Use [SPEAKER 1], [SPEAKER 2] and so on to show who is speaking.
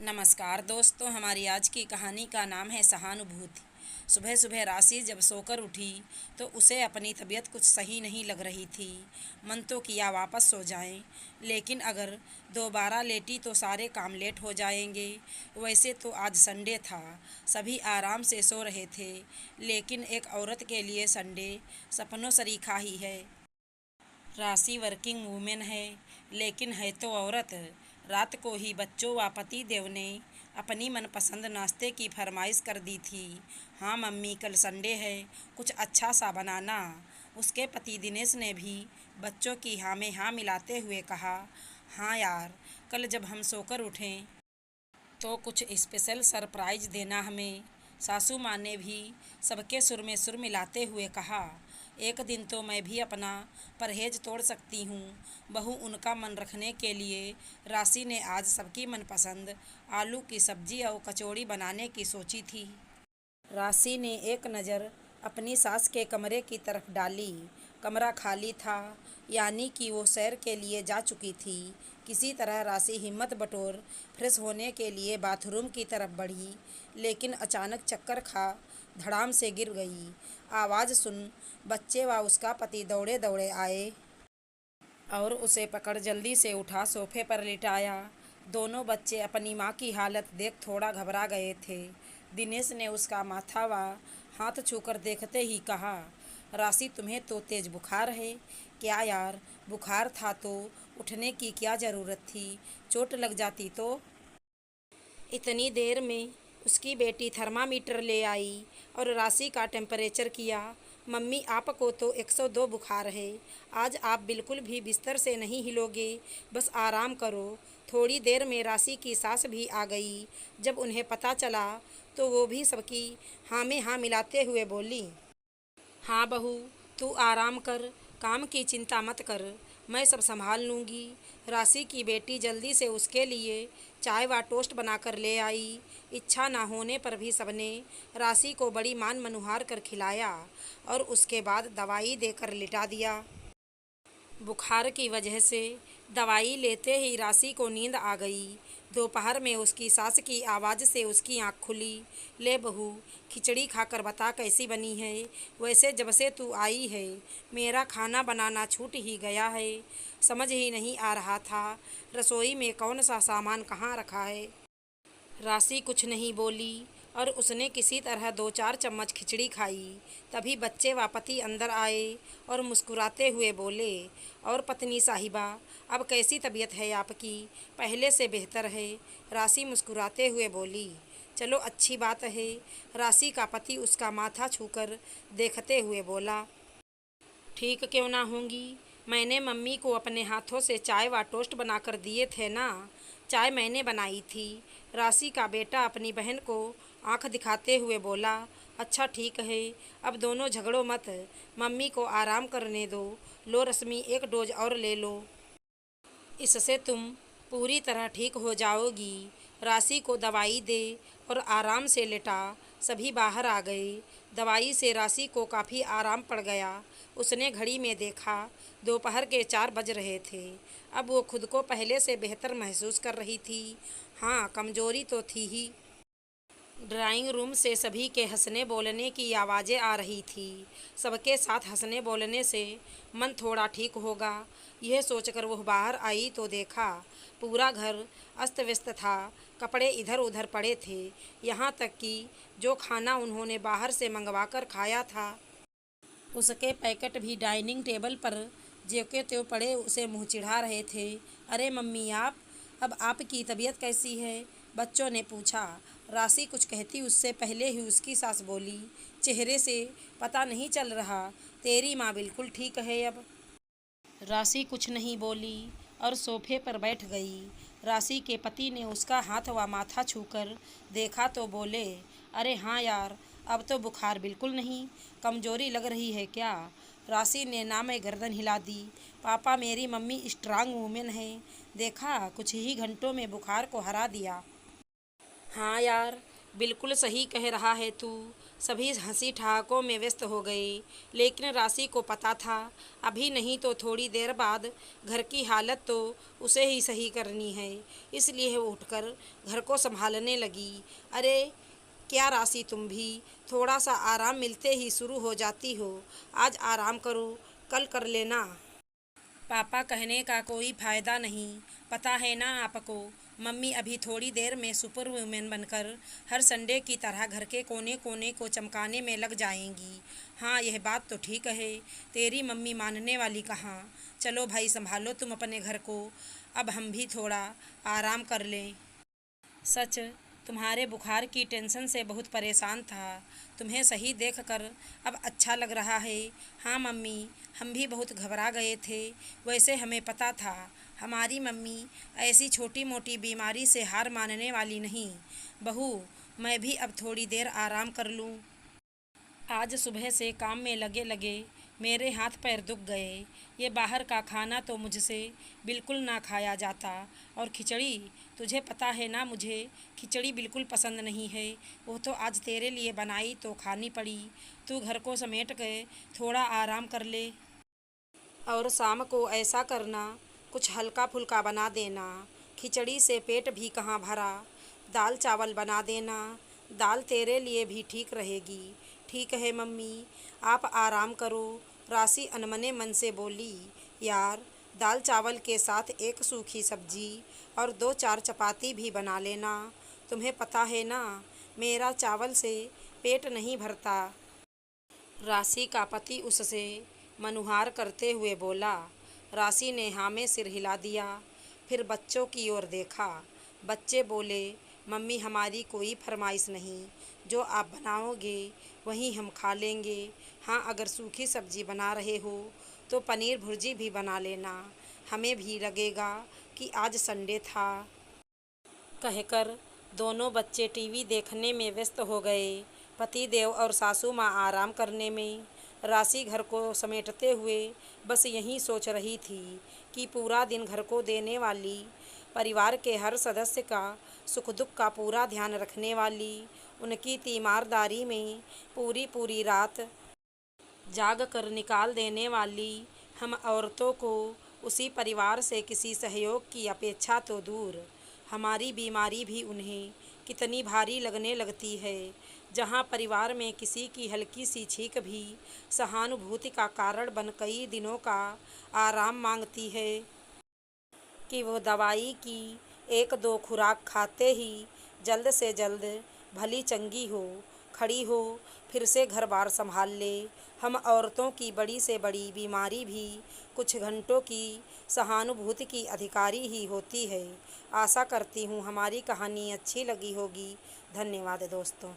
[SPEAKER 1] नमस्कार दोस्तों, हमारी आज की कहानी का नाम है सहानुभूति। सुबह सुबह राशि जब सोकर उठी तो उसे अपनी तबीयत कुछ सही नहीं लग रही थी। मन तो किया वापस सो जाएं, लेकिन अगर दोबारा लेटी तो सारे काम लेट हो जाएंगे। वैसे तो आज संडे था, सभी आराम से सो रहे थे, लेकिन एक औरत के लिए संडे सपनों सरीखा ही है। राशि वर्किंग वूमेन है, लेकिन है तो औरत। रात को ही बच्चों व पति देव ने अपनी मनपसंद नाश्ते की फरमाइश कर दी थी। हाँ मम्मी, कल संडे है, कुछ अच्छा सा बनाना। उसके पति दिनेश ने भी बच्चों की हाँ में हाँ मिलाते हुए कहा, हाँ यार, कल जब हम सोकर उठें तो कुछ स्पेशल सरप्राइज देना हमें। सासू माँ ने भी सबके सुर में सुर मिलाते हुए कहा, एक दिन तो मैं भी अपना परहेज तोड़ सकती हूँ। बहू उनका मन रखने के लिए राशि ने आज सबकी मनपसंद आलू की सब्जी और कचौड़ी बनाने की सोची थी। राशि ने एक नज़र अपनी सास के कमरे की तरफ डाली। कमरा खाली था, यानी कि वो सैर के लिए जा चुकी थी। किसी तरह राशि हिम्मत बटोर फ्रेश होने के लिए बाथरूम की तरफ बढ़ी, लेकिन अचानक चक्कर खा धड़ाम से गिर गई। आवाज़ सुन बच्चे व उसका पति दौड़े दौड़े आए और उसे पकड़ जल्दी से उठा सोफे पर लिटाया। दोनों बच्चे अपनी माँ की हालत देख थोड़ा घबरा गए थे। दिनेश ने उसका माथा व हाथ छूकर देखते ही कहा, राशि तुम्हें तो तेज बुखार है। क्या यार, बुखार था तो उठने की क्या ज़रूरत थी, चोट लग जाती तो। इतनी देर में उसकी बेटी थर्मामीटर ले आई और राशि का टेम्परेचर किया। मम्मी, आपको तो 102 बुखार है। आज आप बिल्कुल भी बिस्तर से नहीं हिलोगे, बस आराम करो। थोड़ी देर में राशि की सास भी आ गई। जब उन्हें पता चला तो वो भी सबकी हाँ में हाँ मिलाते हुए बोली, हाँ बहू, तू आराम कर, काम की चिंता मत कर, मैं सब संभाल लूँगी। राशि की बेटी जल्दी से उसके लिए चाय व टोस्ट बनाकर ले आई। इच्छा ना होने पर भी सबने राशि को बड़ी मान मनुहार कर खिलाया और उसके बाद दवाई देकर लिटा दिया। बुखार की वजह से दवाई लेते ही राशि को नींद आ गई। दोपहर में उसकी सास की आवाज़ से उसकी आँख खुली। ले बहू, खिचड़ी खाकर बता कैसी बनी है। वैसे जब से तू आई है मेरा खाना बनाना छूट ही गया है। समझ ही नहीं आ रहा था रसोई में कौन सा सामान कहाँ रखा है। राशि कुछ नहीं बोली और उसने किसी तरह 2-4 चम्मच खिचड़ी खाई। तभी बच्चे व पति अंदर आए और मुस्कुराते हुए बोले, और पत्नी साहिबा, अब कैसी तबीयत है आपकी? पहले से बेहतर है। राशि मुस्कुराते हुए बोली, चलो अच्छी बात है। राशि का पति उसका माथा छूकर देखते हुए बोला, ठीक क्यों ना होंगी, मैंने मम्मी को अपने हाथों से चाय व टोस्ट बनाकर दिए थे ना। चाय मैंने बनाई थी। राशि का बेटा अपनी बहन को आंख दिखाते हुए बोला, अच्छा ठीक है, अब दोनों झगड़ो मत, मम्मी को आराम करने दो। लो रश्मि, एक डोज और ले लो, इससे तुम पूरी तरह ठीक हो जाओगी। राशि को दवाई दे और आराम से लेटा। सभी बाहर आ गए। दवाई से राशि को काफ़ी आराम पड़ गया। उसने घड़ी में देखा, दोपहर के 4 बज रहे थे। अब वो खुद को पहले से बेहतर महसूस कर रही थी। हाँ, कमज़ोरी तो थी ही। ड्राइंग रूम से सभी के हंसने बोलने की आवाज़ें आ रही थी। सबके साथ हंसने बोलने से मन थोड़ा ठीक होगा, यह सोचकर वह बाहर आई तो देखा पूरा घर अस्त व्यस्त था। कपड़े इधर उधर पड़े थे, यहाँ तक कि जो खाना उन्होंने बाहर से मंगवा कर खाया था उसके पैकेट भी डाइनिंग टेबल पर ज्यों के त्यों पड़े उसे मुँह चिढ़ा रहे थे। अरे मम्मी, आप, अब आपकी तबीयत कैसी है? बच्चों ने पूछा। राशि कुछ कहती उससे पहले ही उसकी सास बोली, चेहरे से पता नहीं चल रहा, तेरी माँ बिल्कुल ठीक है अब। राशि कुछ नहीं बोली और सोफे पर बैठ गई। राशि के पति ने उसका हाथ व माथा छूकर देखा तो बोले, अरे हाँ यार, अब तो बुखार बिल्कुल नहीं, कमज़ोरी लग रही है क्या? राशि ने ना में गर्दन हिला दी। पापा, मेरी मम्मी स्ट्रांग वूमेन है, देखा कुछ ही घंटों में बुखार को हरा दिया। हाँ यार, बिल्कुल सही कह रहा है तू। सभी हंसी ठहाकों में व्यस्त हो गए, लेकिन राशि को पता था अभी नहीं तो थोड़ी देर बाद घर की हालत तो उसे ही सही करनी है। इसलिए वो उठकर घर को संभालने लगी। अरे क्या राशि, तुम भी थोड़ा सा आराम मिलते ही शुरू हो जाती हो। आज आराम करो, कल कर लेना। पापा कहने का कोई फ़ायदा नहीं, पता है ना आपको। मम्मी अभी थोड़ी देर में सुपर वुमेन बनकर हर संडे की तरह घर के कोने कोने को चमकाने में लग जाएंगी। हाँ, यह बात तो ठीक है, तेरी मम्मी मानने वाली कहाँ। चलो भाई, संभालो तुम अपने घर को, अब हम भी थोड़ा आराम कर लें। सच, तुम्हारे बुखार की टेंशन से बहुत परेशान था। तुम्हें सही देखकर अब अच्छा लग रहा है। हाँ मम्मी, हम भी बहुत घबरा गए थे। वैसे हमें पता था हमारी मम्मी ऐसी छोटी मोटी बीमारी से हार मानने वाली नहीं। बहू, मैं भी अब थोड़ी देर आराम कर लूँ। आज सुबह से काम में लगे लगे मेरे हाथ पैर दुख गए। ये बाहर का खाना तो मुझसे बिल्कुल ना खाया जाता। और खिचड़ी, तुझे पता है ना मुझे खिचड़ी बिल्कुल पसंद नहीं है। वो तो आज तेरे लिए बनाई तो खानी पड़ी। तू घर को समेट के थोड़ा आराम कर ले। और शाम को ऐसा करना, कुछ हल्का फुल्का बना देना। खिचड़ी से पेट भी कहाँ भरा। दाल चावल बना देना, दाल तेरे लिए भी ठीक रहेगी। ठीक है मम्मी, आप आराम करो। राशि अनमने मन से बोली। यार, दाल चावल के साथ एक सूखी सब्जी और 2-4 चपाती भी बना लेना। तुम्हें पता है ना, मेरा चावल से पेट नहीं भरता। राशि का पति उससे मनुहार करते हुए बोला। राशि ने हाँ में सिर हिला दिया। फिर बच्चों की ओर देखा। बच्चे बोले, मम्मी हमारी कोई फरमाइश नहीं, जो आप बनाओगे वही हम खा लेंगे। हाँ, अगर सूखी सब्जी बना रहे हो तो पनीर भुर्जी भी बना लेना, हमें भी लगेगा कि आज संडे था। कहकर दोनों बच्चे टीवी देखने में व्यस्त हो गए। पतिदेव और सासू माँ आराम करने में। राशि घर को समेटते हुए बस यही सोच रही थी कि पूरा दिन घर को देने वाली, परिवार के हर सदस्य का सुख दुख का पूरा ध्यान रखने वाली, उनकी तीमारदारी में पूरी पूरी रात जाग कर निकाल देने वाली हम औरतों को उसी परिवार से किसी सहयोग की अपेक्षा तो दूर, हमारी बीमारी भी उन्हें कितनी भारी लगने लगती है। जहाँ परिवार में किसी की हल्की सी छींक भी सहानुभूति का कारण बन कई दिनों का आराम मांगती है, कि वो दवाई की 1-2 खुराक खाते ही जल्द से जल्द भली चंगी हो, खड़ी हो, फिर से घर बार संभाल ले। हम औरतों की बड़ी से बड़ी बीमारी भी कुछ घंटों की सहानुभूति की अधिकारी ही होती है। आशा करती हूँ हमारी कहानी अच्छी लगी होगी। धन्यवाद दोस्तों।